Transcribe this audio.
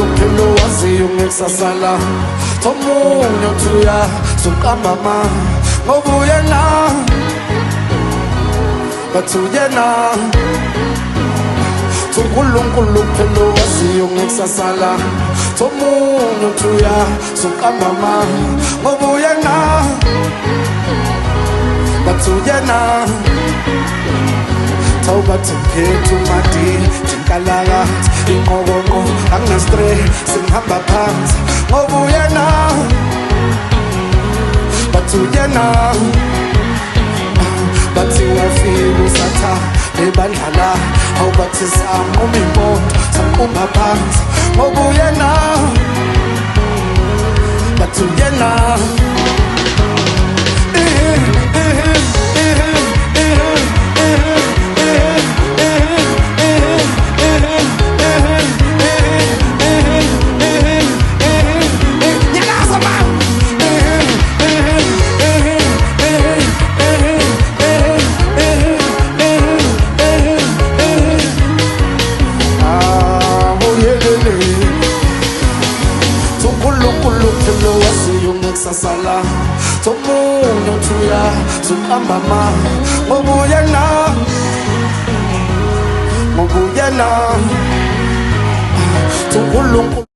uNkulunkulu waziyo ngekusasala Tomunye uThuya sukamama ngoba uyena bathi uyena uNkulunkulu waziyo ngekusasala Tomunye uThuya sukamama ngoba uyena bathi uyena Tawubathi mphethu madi tinkalaka inqokonqo angina-stress ngihamba phansi ngoba uyena bathi uyena bathi wafika usatha ebandlala awubathi samquma imoto samquma phansi ngoba uyena bathi uyena Sasala Tomunye uThuya sukamama ngoba uyena uNkulunkulu